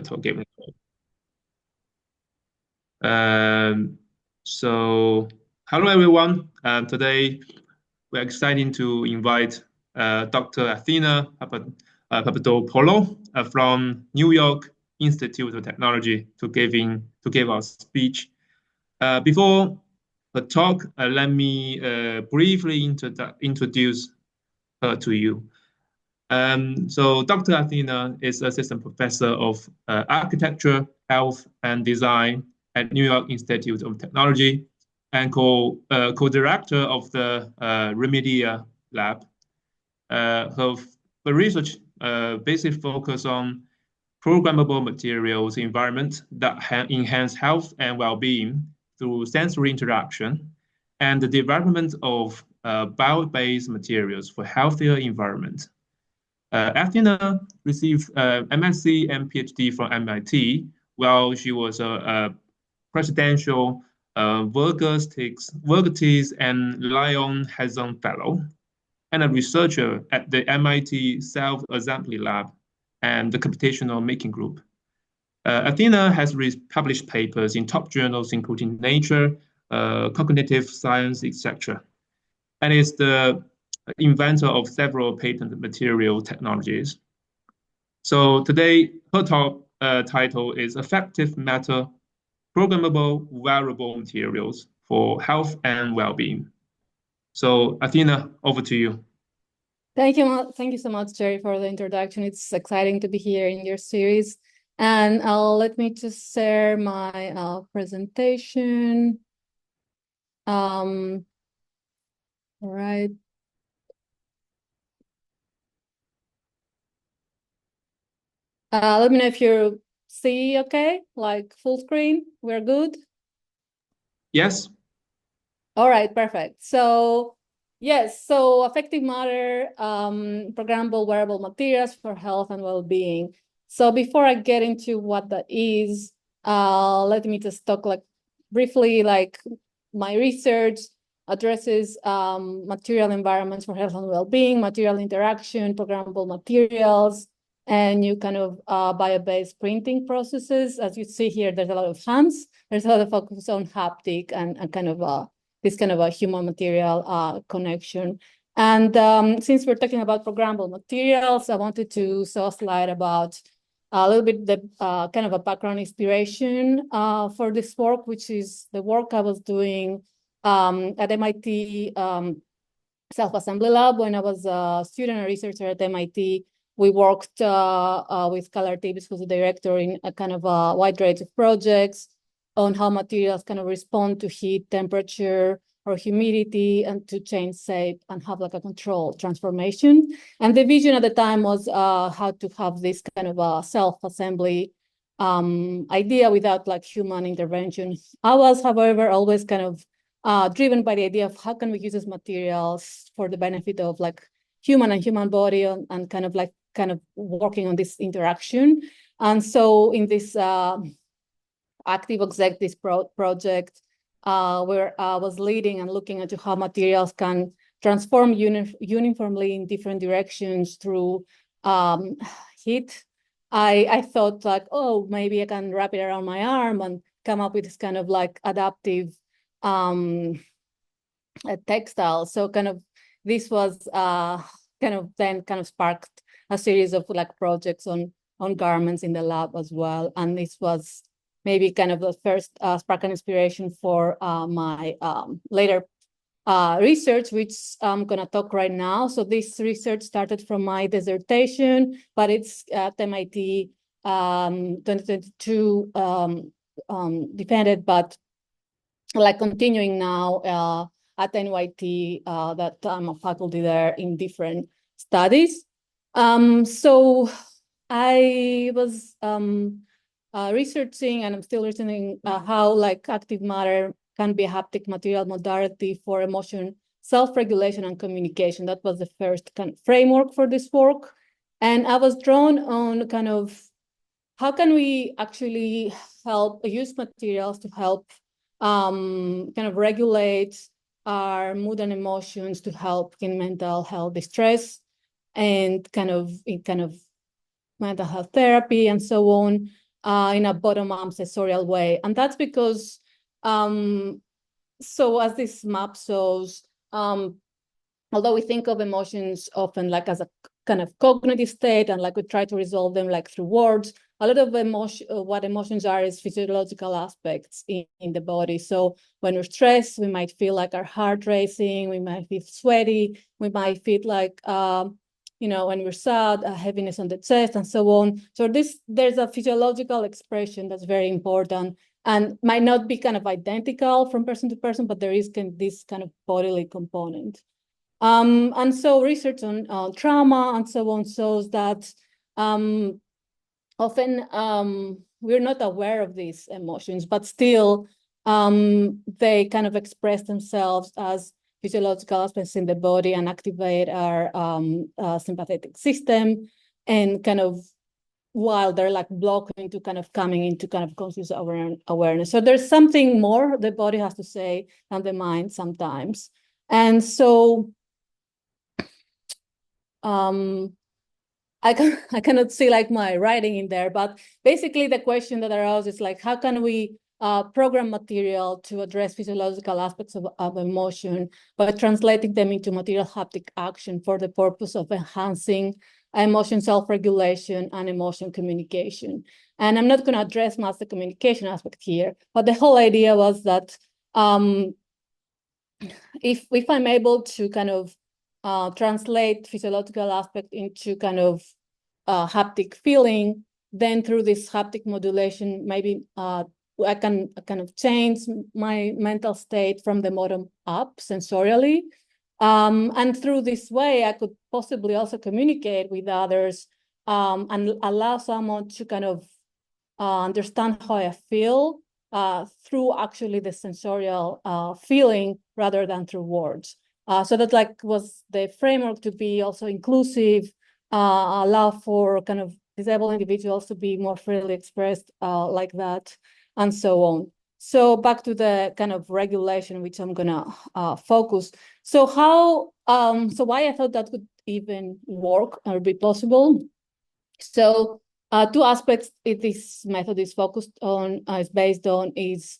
talk given. So hello everyone. Today we're excited to invite Dr. Athina Papadopoulou from New York Institute of Technology to give our speech. Before the talk, let me briefly introduce her to you. So Dr. Athina is assistant professor of architecture, health, and design at New York Institute of Technology and co-director of the Remedia Lab. Her research basically focus on programmable materials environment that enhance health and well-being through sensory interaction and the development of bio-based materials for healthier environment. Athina received MSc and PhD from MIT, while she was a presidential Vergestes and Lion Hazan Fellow, and a researcher at the MIT Self-Assembly Lab and the Computational Making Group. Athina has published papers in top journals including Nature, Cognitive Science, etc., and is the inventor of several patent material technologies. So today, her talk title is Affective Matter, Programmable Wearable Materials for Health and Well-being. So Athina, over to you. Thank you so much, Jerry, for the introduction. It's exciting to be here in your series. And let me just share my presentation. All right. Let me know if you see okay, like full screen. We're good? Yes. All right, perfect. So yes, so Affective Matter, programmable wearable materials for health and well-being. So before I get into what that is, let me just talk briefly, my research addresses material environments for health and well-being, material interaction, programmable materials, and new kind of bio-based printing processes. As you see here, there's a lot of hands. There's a lot of focus on haptic and kind of this kind of a human material connection. And since we're talking about programmable materials, I wanted to show a slide about a little bit the kind of a background inspiration for this work, which is the work I was doing at MIT Self-Assembly Lab when I was a student and researcher at MIT. We worked with Carl Davis, who's the director, in a kind of a wide range of projects on how materials kind of respond to heat, temperature, or humidity, and to change shape and have like a controlled transformation. And the vision at the time was how to have this kind of a self-assembly idea without like human intervention. I was, however, always kind of driven by the idea of how can we use these materials for the benefit of like human and human body and kind of working on this interaction. And so in this active executive project where I was leading and looking into how materials can transform uniformly in different directions through heat, I thought like, oh, maybe I can wrap it around my arm and come up with this kind of like adaptive textile. So kind of this was kind of sparked a series of like projects on garments in the lab as well. And this was maybe kind of the first spark and inspiration for my later research, which I'm going to talk right now. So this research started from my dissertation, but it's at MIT 2022 defended, but like continuing now at NYT that I'm a faculty there in different studies. So I was researching, and I'm still researching how like active matter can be a haptic material modality for emotion, self-regulation, and communication. That was the first kind of framework for this work. And I was drawn on kind of how can we actually help use materials to help kind of regulate our mood and emotions, to help in mental health distress and kind of mental health therapy and so on. in a bottom-up sensorial way. And that's because, so as this map shows, although we think of emotions often like as a kind of cognitive state and like we try to resolve them like through words, a lot of what emotions are is physiological aspects in the body. So when we're stressed, we might feel like our heart racing, we might feel sweaty, we might feel like, when we're sad, a heaviness on the chest and so on. So there's a physiological expression that's very important and might not be kind of identical from person to person, but there is this kind of bodily component. And so research on trauma and so on shows that often we're not aware of these emotions, but still they kind of express themselves as physiological aspects in the body and activate our sympathetic system, and kind of while they're like blocking to kind of coming into kind of conscious awareness. So there's something more the body has to say than the mind sometimes. And so I cannot see like my writing in there, but basically the question that arises is like, how can we program material to address physiological aspects of emotion by translating them into material haptic action for the purpose of enhancing emotion self-regulation and emotion communication. And I'm not going to address much the communication aspect here, but the whole idea was that if I'm able to kind of translate physiological aspect into kind of haptic feeling, then through this haptic modulation, maybe I can kind of change my mental state from the bottom up sensorially. And through this way, I could possibly also communicate with others and allow someone to kind of understand how I feel through actually the sensorial feeling rather than through words. So that like was the framework to be also inclusive, allow for kind of disabled individuals to be more freely expressed like that, and so on. So back to the kind of regulation, which I'm gonna focus. So so why I thought that could even work or be possible. So two aspects this method is focused on, is based on, is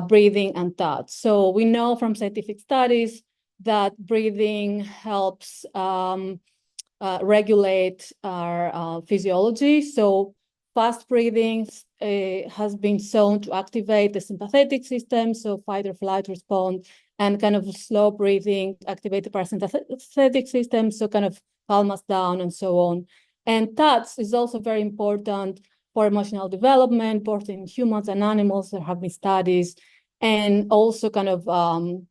breathing and touch. So we know from scientific studies that breathing helps regulate our physiology. So fast breathing has been shown to activate the sympathetic system, so fight or flight response, and kind of slow breathing activate the parasympathetic system, so kind of calm us down and so on. And touch is also very important for emotional development, both in humans and animals. There have been studies, and also kind of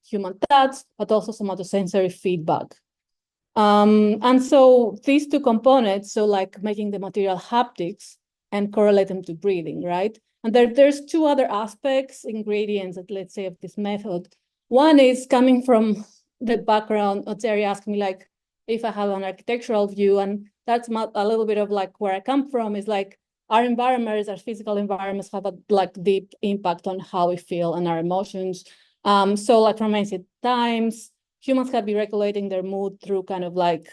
human touch, but also somatosensory feedback. And so these two components, so like making the material haptics and correlate them to breathing, right? And there's two other aspects, ingredients, that let's say, of this method. One is coming from the background. Terry asked me like if I have an architectural view, and that's a little bit of like where I come from, is like our environments, our physical environments have a like deep impact on how we feel and our emotions. So like from ancient times, humans have been regulating their mood through kind of like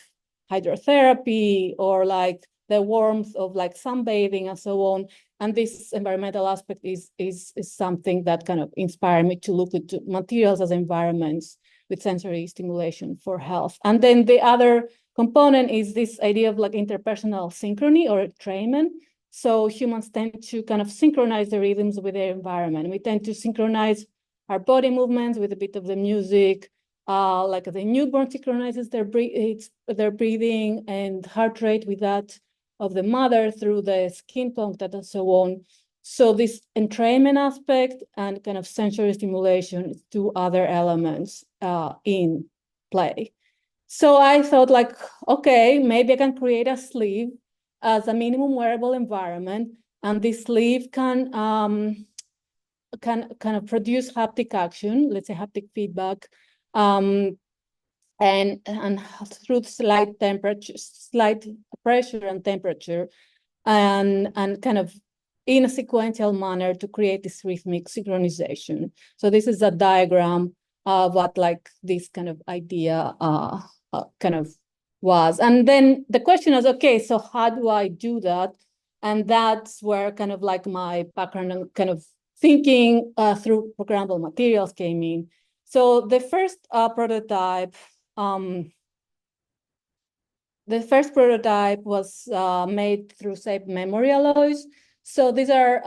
hydrotherapy or like the warmth of like sunbathing and so on. And this environmental aspect is something that kind of inspired me to look into materials as environments with sensory stimulation for health. And then the other component is this idea of like interpersonal synchrony or entrainment. So humans tend to kind of synchronize the rhythms with their environment. We tend to synchronize our body movements with a bit of the music, like the newborn synchronizes their breathing and heart rate with that of the mother through the skin contact and so on. So this entrainment aspect and kind of sensory stimulation is two other elements in play. So I thought like, okay, maybe I can create a sleeve as a minimum wearable environment, and this sleeve can kind of produce haptic action, let's say haptic feedback, and through slight pressure and temperature, and kind of in a sequential manner to create this rhythmic synchronization. So this is a diagram of what like this kind of idea kind of was. And then the question is, okay, so how do I do that? And that's where kind of like my background and kind of thinking through programmable materials came in. So the first prototype was made through SAPE memory alloys. So these are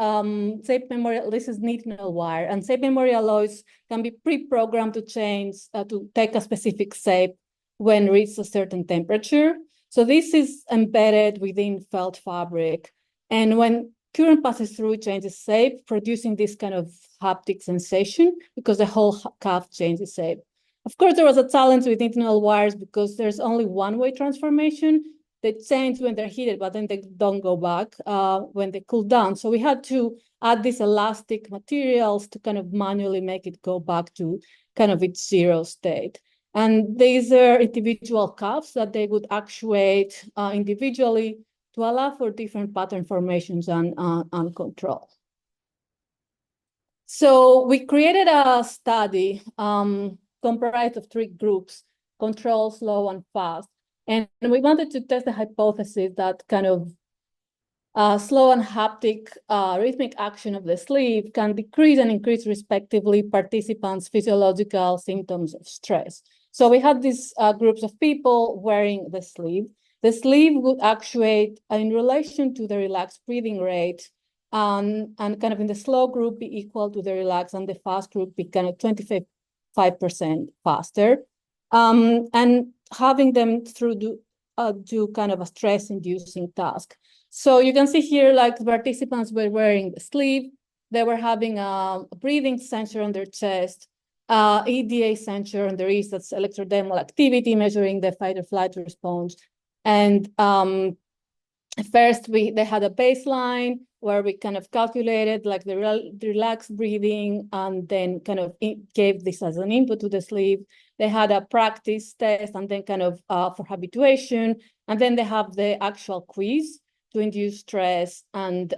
SAPE memory, this is nitinol wire, and SAPE memory alloys can be pre-programmed to change, to take a specific shape when reached a certain temperature. So this is embedded within felt fabric. And when current passes through, it changes shape, producing this kind of haptic sensation because the whole cuff changes shape. Of course, there was a challenge with nitinol wires because there's only one-way transformation. They change when they're heated, but then they don't go back when they cool down. So we had to add these elastic materials to kind of manually make it go back to kind of its zero state. And these are individual cuffs that they would actuate individually to allow for different pattern formations and control. So we created a study comprised of 3 groups: control, slow, and fast. And we wanted to test the hypothesis that kind of slow and haptic rhythmic action of the sleeve can decrease and increase respectively participants' physiological symptoms of stress. So we had these groups of people wearing the sleeve. The sleeve would actuate in relation to the relaxed breathing rate, and kind of in the slow group be equal to the relaxed, and the fast group be kind of 25% faster. And having them through do kind of a stress-inducing task. So you can see here, like, the participants were wearing the sleeve. They were having a breathing sensor on their chest, EDA sensor on their wrist, that's electrodermal activity, measuring the fight or flight response. And first, they had a baseline where we kind of calculated like the relaxed breathing, and then kind of gave this as an input to the sleeve. They had a practice test, and then kind of for habituation, and then they have the actual quiz to induce stress, and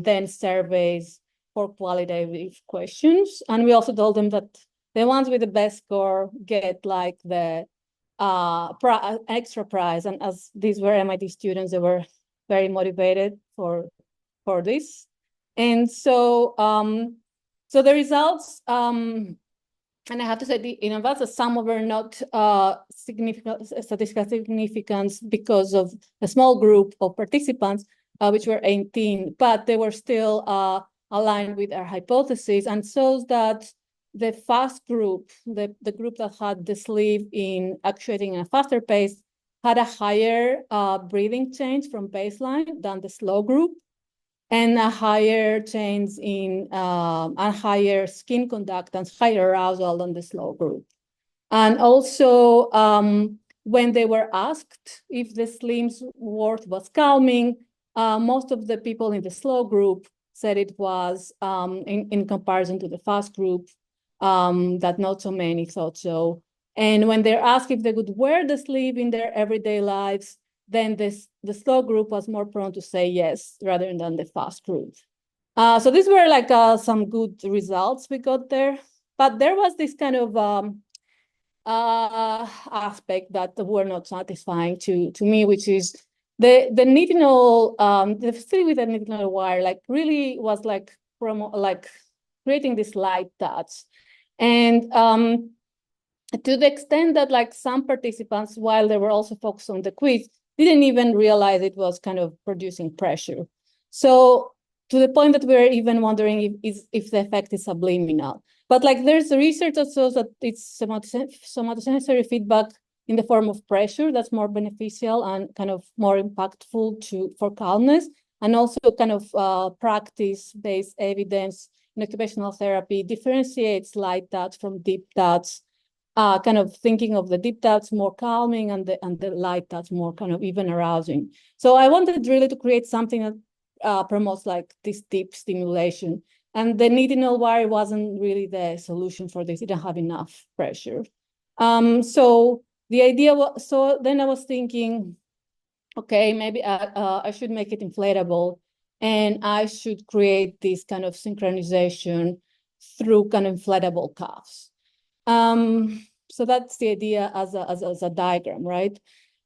then surveys for qualitative questions. And we also told them that the ones with the best score get like the extra prize. And as these were MIT students, they were very motivated for this. And so so the results, and I have to say, in advance, some were not statistical significance because of a small group of participants, which were 18, but they were still aligned with our hypothesis, and shows that the fast group, the group that had the sleeve in actuating at a faster pace, had a higher breathing change from baseline than the slow group, and a higher change in a higher skin conductance, higher arousal than the slow group. And also, when they were asked if the sleeve's worth was calming, most of the people in the slow group said it was, in comparison to the fast group, that not so many thought so. And when they're asked if they would wear the sleeve in their everyday lives, then the slow group was more prone to say yes rather than the fast group. So these were like some good results we got there. But there was this kind of aspect that were not satisfying to me, which is the nitinol, the sleeve with the nitinol wire, like really was like creating this light touch. And to the extent that like some participants, while they were also focused on the quiz, didn't even realize it was kind of producing pressure. So to the point that we're even wondering if the effect is subliminal. But like there's research that shows that it's somatosensory feedback in the form of pressure that's more beneficial and kind of more impactful for calmness, and also kind of practice-based evidence in occupational therapy differentiates light touch from deep touch. Kind of thinking of the deep touch more calming and the light touch more kind of even arousing. So I wanted really to create something that promotes like this deep stimulation. And the nitinol wire wasn't really the solution for this. It didn't have enough pressure. So the idea was, so then I was thinking, okay, maybe I should make it inflatable, and I should create this kind of synchronization through kind of inflatable cuffs. So that's the idea as a diagram, right?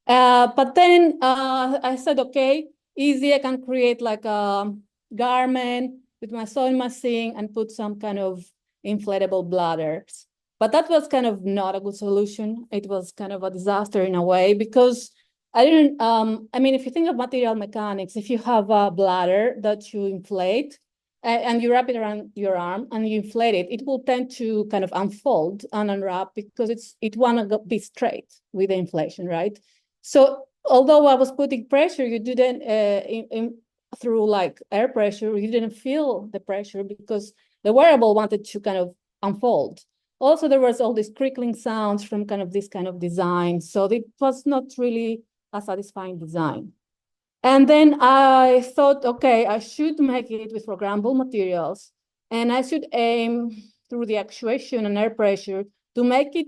But then I said, okay, easy. I can create like a garment with my sewing machine and put some kind of inflatable bladders. But that was kind of not a good solution. It was kind of a disaster in a way because I didn't, I mean, if you think of material mechanics, if you have a bladder that you inflate and you wrap it around your arm and you inflate it, it will tend to kind of unfold and unwrap because it want to be straight with the inflation, right? So although I was putting pressure, you didn't, through like air pressure, you didn't feel the pressure because the wearable wanted to kind of unfold. Also, there was all these crickling sounds from kind of this kind of design. So it was not really a satisfying design. And then I thought, okay, I should make it with programmable materials, and I should aim through the actuation and air pressure to make it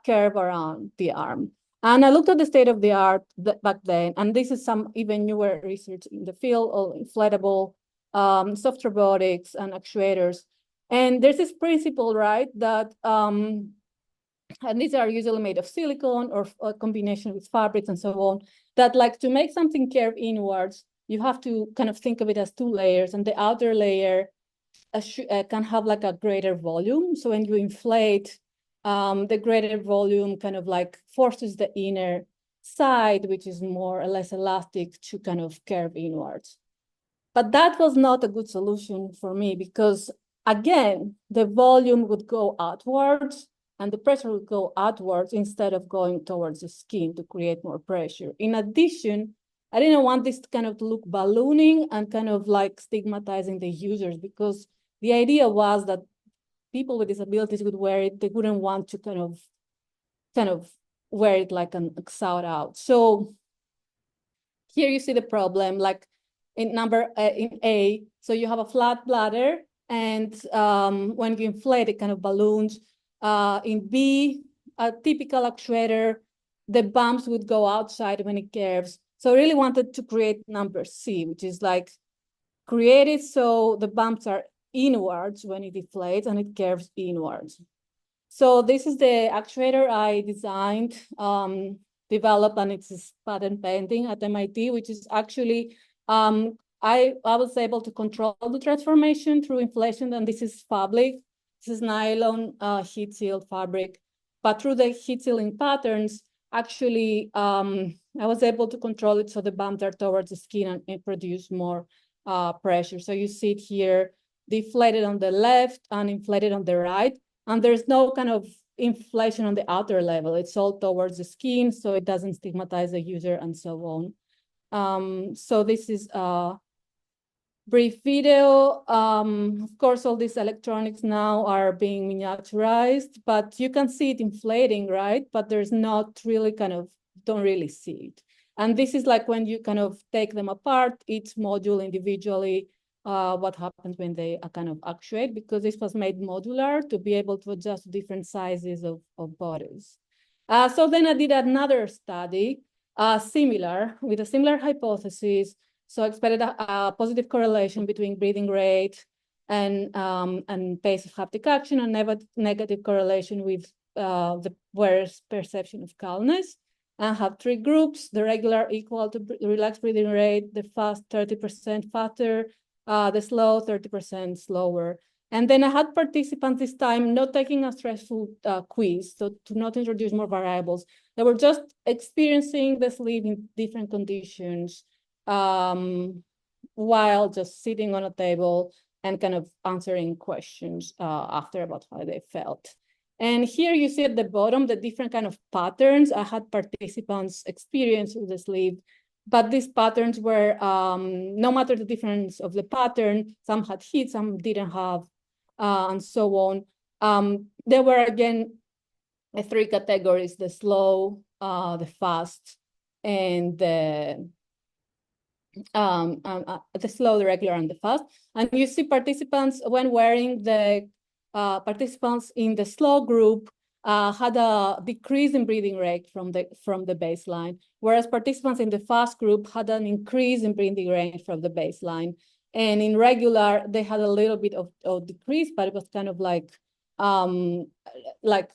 curve around the arm. And I looked at the state of the art back then, and this is some even newer research in the field of inflatable soft robotics and actuators. And there's this principle, right, that and these are usually made of silicone or a combination with fabrics and so on, that like to make something curve inwards, you have to kind of think of it as two layers, and the outer layer can have like a greater volume. So when you inflate, the greater volume kind of like forces the inner side, which is more or less elastic, to kind of curve inwards. But that was not a good solution for me because, again, the volume would go outwards and the pressure would go outwards instead of going towards the skin to create more pressure. In addition, I didn't want this to kind of look ballooning and kind of like stigmatizing the users, because the idea was that people with disabilities would wear it. They wouldn't want to kind of wear it like an shout out. So here you see the problem, like in A, so you have a flat bladder, and when you inflate, it kind of balloons. In B, a typical actuator, the bumps would go outside when it curves. So I really wanted to create number C, which is like create it so the bumps are inwards when it deflates and it curves inwards. So this is the actuator I designed, developed, and it's patent pending at MIT, which is actually, I was able to control the transformation through inflation, and this is fabric. This is nylon heat sealed fabric. But through the heat sealing patterns, actually, I was able to control it so the bumps are towards the skin and produce more pressure. So you see it here, deflated on the left and inflated on the right. And there's no kind of inflation on the outer level. It's all towards the skin, so it doesn't stigmatize the user and so on. So this is a brief video. Of course, all these electronics now are being miniaturized, but you can see it inflating, right? But there's not really don't really see it. And this is like when you kind of take them apart, each module individually, what happens when they kind of actuate, because this was made modular to be able to adjust to different sizes of bodies. So then I did another study, with a similar hypothesis. So I expected a positive correlation between breathing rate and pace of haptic action, and negative correlation with the wearer's perception of calmness. I have three groups: the regular equal to relaxed breathing rate, the fast 30% faster, the slow 30% slower. And then I had participants this time not taking a stressful quiz, so to not introduce more variables. They were just experiencing the sleep in different conditions while just sitting on a table and kind of answering questions after about how they felt. And here you see at the bottom the different kind of patterns I had participants experience with the sleep. But these patterns were, no matter the difference of the pattern, some had heat, some didn't have, and so on. There were, again, three categories: the slow, the fast, and the slow, the regular, and the fast. And you see participants, when wearing the participants in the slow group had a decrease in breathing rate from the baseline, whereas participants in the fast group had an increase in breathing rate from the baseline. And in regular, they had a little bit of decrease, but it was kind of like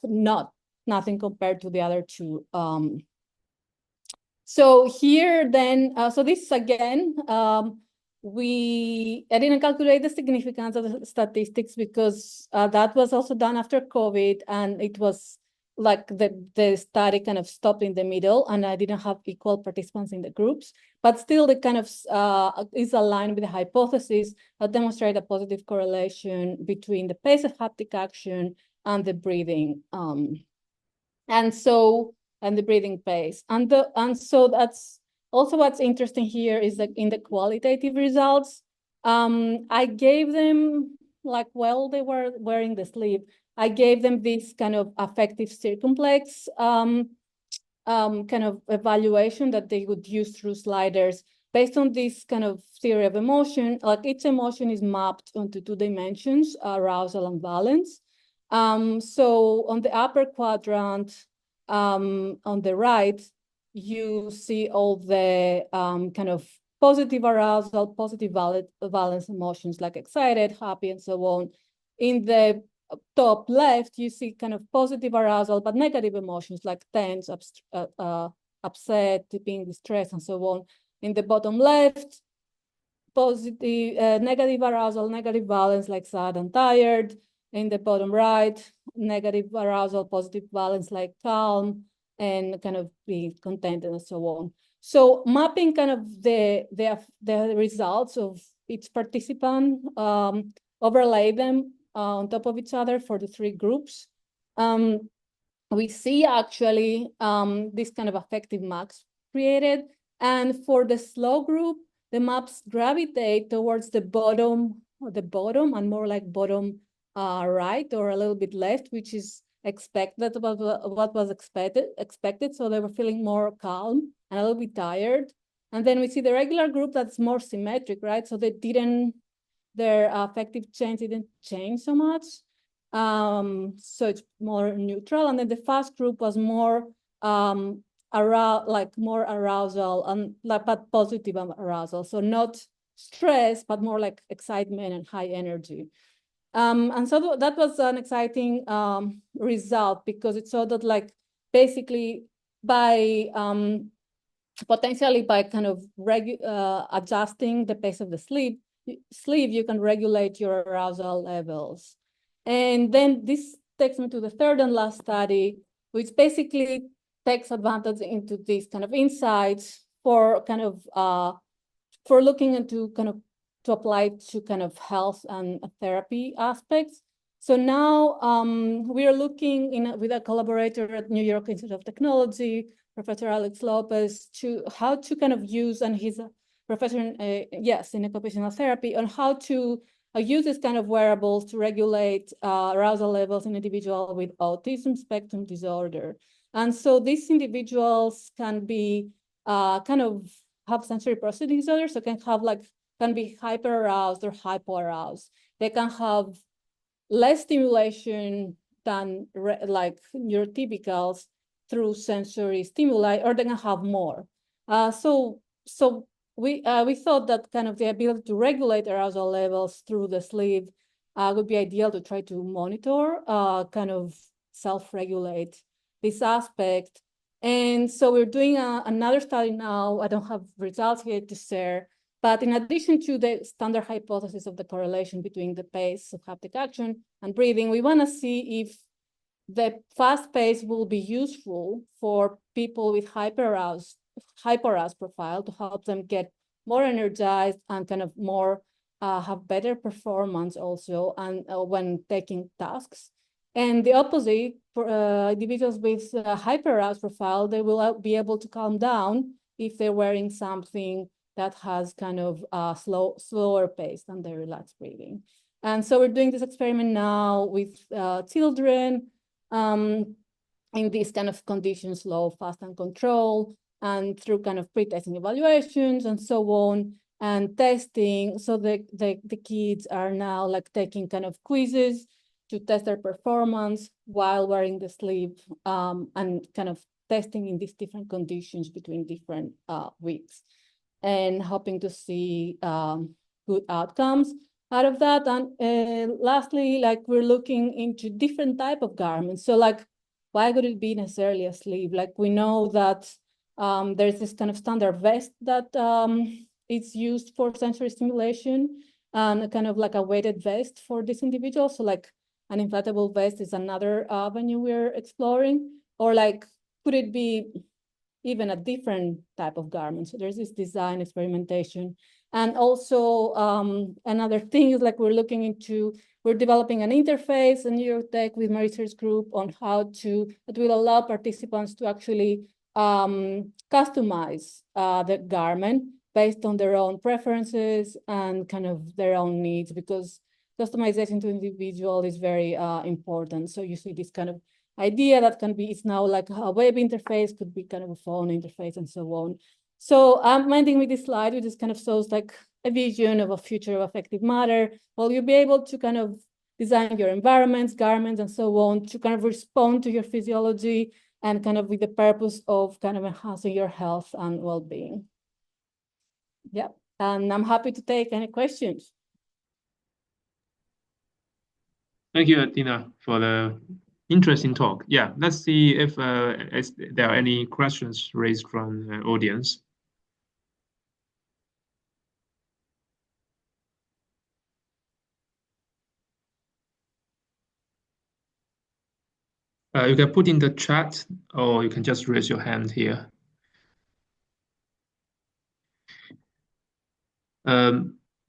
nothing compared to the other two So here then, so this again, I didn't calculate the significance of the statistics because that was also done after COVID, and it was like the study kind of stopped in the middle, and I didn't have equal participants in the groups, but still the kind of is aligned with the hypothesis that demonstrate a positive correlation between the pace of haptic action and the breathing. And the breathing pace. And so that's also what's interesting here is that in the qualitative results, I gave them, like while they were wearing the sleeve, I gave them this kind of affective circumflex kind of evaluation that they would use through sliders based on this kind of theory of emotion. Like each emotion is mapped onto 2 dimensions, arousal and valence. So on the upper quadrant, on the right, you see all the kind of positive arousal, positive valence emotions like excited, happy, and so on. In the top left, you see kind of positive arousal, but negative emotions like tense, upset, being distressed, and so on. In the bottom left, positive, negative arousal, negative valence like sad and tired. In the bottom right, negative arousal, positive valence like calm and kind of being contented and so on. So mapping kind of the results of each participant, overlay them on top of each other for the 3 groups. We see actually this kind of affective maps created. And for the slow group, the maps gravitate towards the bottom and more like bottom right or a little bit left, which is expected, what was expected. So they were feeling more calm and a little bit tired. And then we see the regular group that's more symmetric, right? So their affective change didn't change so much. So it's more neutral. And then the fast group was more more arousal and but positive arousal. So not stress, but more like excitement and high energy. And so that was an exciting result because it showed that like basically by potentially by kind of adjusting the pace of the sleep, you can regulate your arousal levels. And then this takes me to the third and last study, which basically takes advantage into these kind of insights for kind of for looking into kind of to apply to kind of health and therapy aspects. So now we are looking with a collaborator at New York Institute of Technology, Professor Alex Lopez, to how to kind of use, and he's a professor in occupational therapy, on how to use this kind of wearables to regulate arousal levels in individuals with autism spectrum disorder. And so these individuals can be kind of have sensory processing disorder, so can be hyper aroused or hypoaroused. They can have less stimulation than like neurotypicals through sensory stimuli, or they can have more. So we thought that kind of the ability to regulate arousal levels through the sleeve would be ideal to try to monitor, kind of self-regulate this aspect. And so we're doing another study now. I don't have results yet to share, but in addition to the standard hypothesis of the correlation between the pace of haptic action and breathing, we want to see if the fast pace will be useful for people with hyperaroused profile to help them get more energized and kind of more have better performance also and when taking tasks. And the opposite, for individuals with hyperaroused profile, they will be able to calm down if they're wearing something that has kind of slower pace than the relaxed breathing. And so we're doing this experiment now with children in these kind of conditions, slow, fast, and control, and through kind of pre-testing evaluations and so on, and testing. So the kids are now like taking kind of quizzes to test their performance while wearing the sleeve, and kind of testing in these different conditions between different weeks, and hoping to see good outcomes out of that. And lastly, like we're looking into different type of garments. So like, why would it be necessarily a sleeve? Like we know that there's this kind of standard vest that is used for sensory stimulation, and kind of like a weighted vest for this individual. So like an inflatable vest is another avenue we're exploring, or like could it be even a different type of garment? So there's this design experimentation. And also another thing is like we're developing an interface, a neurotech with my research group on how that will allow participants to actually customize the garment based on their own preferences and kind of their own needs, because customization to individual is very important. So you see this kind of idea that can be, it's now like a web interface, could be kind of a phone interface and so on. So I'm ending with this slide, which just kind of shows like a vision of a future of affective matter. Well, you'll be able to kind of design your environments, garments, and so on to kind of respond to your physiology and kind of with the purpose of kind of enhancing your health and well-being. Yeah, and I'm happy to take any questions. Thank you, Athina, for the interesting talk. Yeah, let's see if there are any questions raised from the audience. You can put in the chat, or you can just raise your hand here.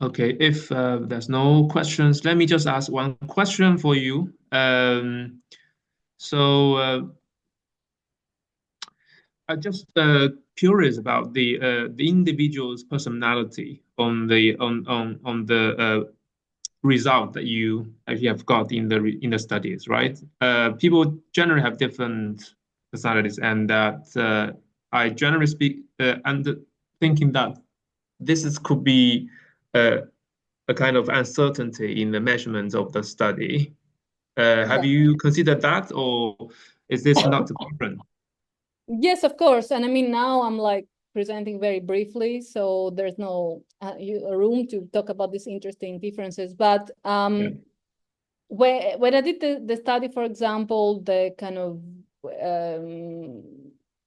Okay, if there's no questions, let me just ask one question for you. I'm just curious about the individual's personality on the result that you actually have got in the studies, right? People generally have different personalities, and that I generally speak and thinking that could be a kind of uncertainty in the measurements of the study. Have Yeah. you considered that, or is this not different? Yes, of course. And I mean, now I'm like presenting very briefly, so there's no room to talk about these interesting differences. But Yeah. when I did the study, for example, the kind of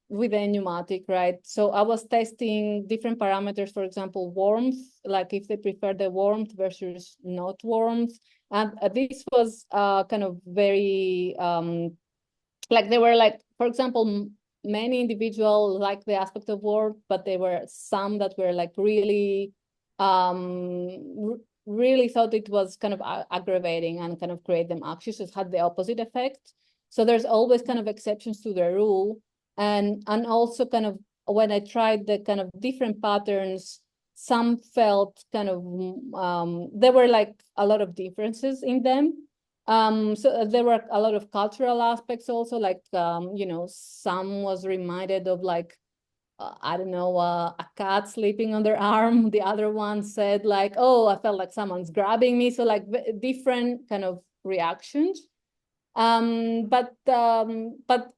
with the pneumatic, right? So I was testing different parameters, for example, warmth, like if they prefer the warmth versus not warmth. And this was kind of very, like they were like, for example, many individuals like the aspect of warmth, but there were some that were like really, really thought it was kind of aggravating and kind of create them anxious. It had the opposite effect. So there's always kind of exceptions to the rule. And also kind of when I tried the kind of different patterns, some felt kind of, there were like a lot of differences in them. So there were a lot of cultural aspects also, like, you know, some was reminded of like, I don't know, a cat sleeping on their arm. The other one said like, oh, I felt like someone's grabbing me. So like different kind of reactions. But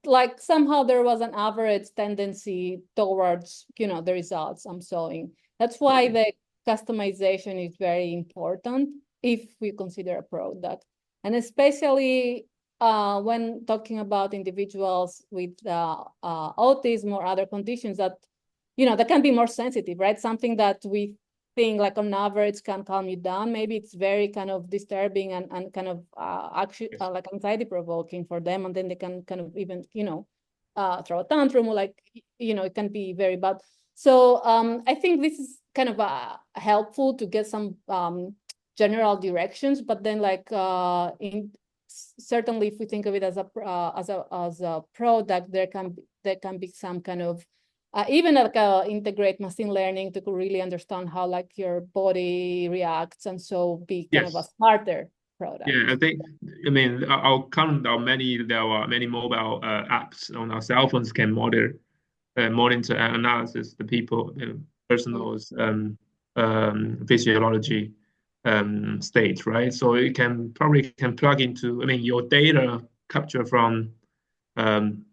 like somehow there was an average tendency towards, you know, the results I'm showing. That's why the customization is very important if we consider a product. And especially when talking about individuals with autism or other conditions that, you know, that can be more sensitive, right? Something that we think like on average can calm you down. Maybe it's very kind of disturbing and kind of actually like anxiety provoking for them. And then they can kind of even, you know, throw a tantrum or like, you know, it can be very bad. So I think this is kind of helpful to get some general directions, but then like certainly if we think of it as a product, there can be some kind of even like integrate machine learning to really understand how like your body reacts, and so be kind of a smarter product. Yeah, I mean, I'll count how many there are many mobile apps on our cell phones can monitor analysis the people personal's physiology state, right? So it can probably plug into, I mean, your data capture from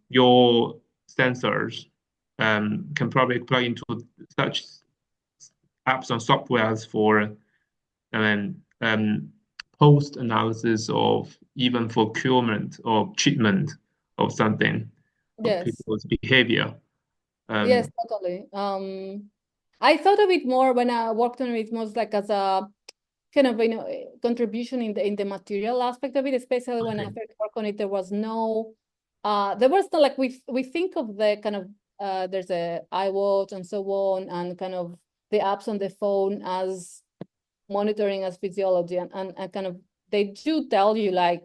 your sensors can probably plug into such apps and softwares for post analysis of even for procurement or treatment of something of Yes. people's behavior. Yes, totally. I thought of it more when I worked on it, most like as a kind of contribution in the material aspect of it, especially when I first worked on it. There was no like we think of the kind of there's a iWatch and so on, and kind of the apps on the phone as monitoring as physiology, and kind of they do tell you like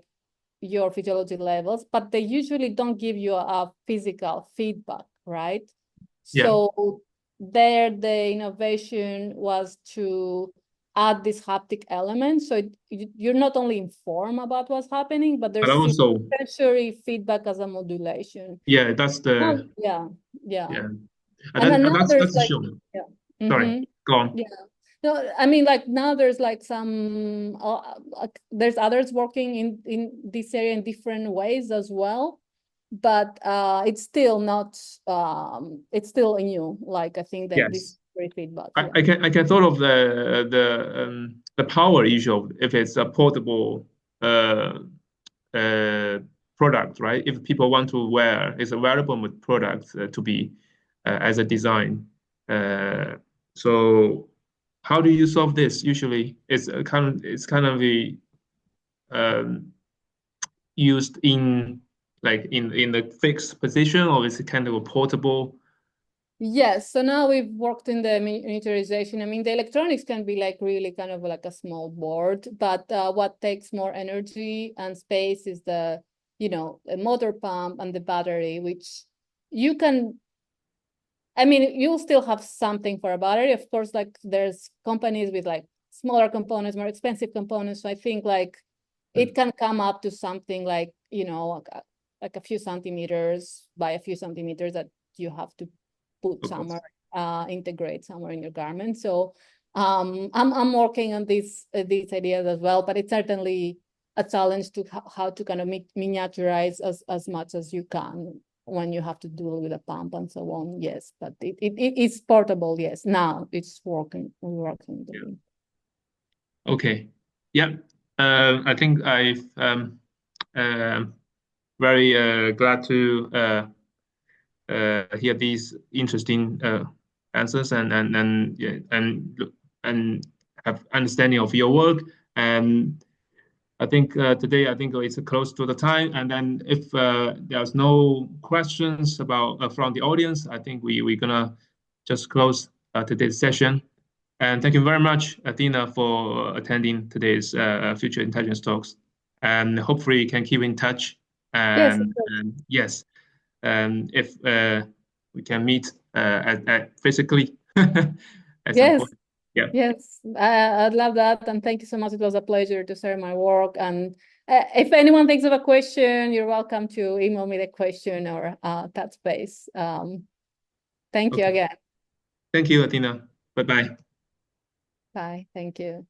your physiology levels, but they usually don't give you a physical feedback, right? Yeah. So there, the innovation was to add this haptic element. So you're not only informed about what's happening, but But there's this also, sensory feedback as a modulation. yeah, that's the Yeah. yeah, And then now there's that's the like, show. yeah. Sorry, go on. Yeah. No, I mean, like now there's like some, there's others working in this area in different ways as well, but it's still not, it's still new. Like I think that this Yes. great feedback. I, Yeah. I can thought of the power issue if it's a portable uh, uh, product, right? If people want to wear, it's a wearable product to be as a design. Uh, so how do you solve this? Usually, it's kind of the um, used in like in the fixed position, or is it kind of a portable? Yes, so now we've worked in the miniaturization. I mean, the electronics can be like really kind of like a small board, but what takes more energy and space is the, the motor pump and the battery, which you can, I mean, you'll still have something for a battery. Of course, like there's companies with like smaller components, more expensive components. So I think like it can come up to something like, like a few centimeters by a few centimeters that you have to put Of course. somewhere, integrate somewhere in your garment. So I'm working on these ideas as well, but it's certainly a challenge to how to kind of miniaturize as much as you can when you have to deal with a pump and so on. Yes, but it is portable. Yes, now it's working. Yeah. Okay. Yeah. I think I've very glad to hear these interesting answers yeah, and have understanding of your work. And I think today I think it's close to the time. And then if there's no questions about from the audience, I think we're gonna just close today's session. And thank you very much, Athena, for attending today's Future Intelligence Talks. And hopefully you can keep in touch. Yes, of course. And yes, if we can meet physically at some Yes. point. Yeah. Yes, I'd love that. And thank you so much. It was a pleasure to share my work. And if anyone thinks of a question, you're welcome to email me the question or touch base. Thank you Okay. again. Thank you, Athena. Bye bye. Bye. Thank you.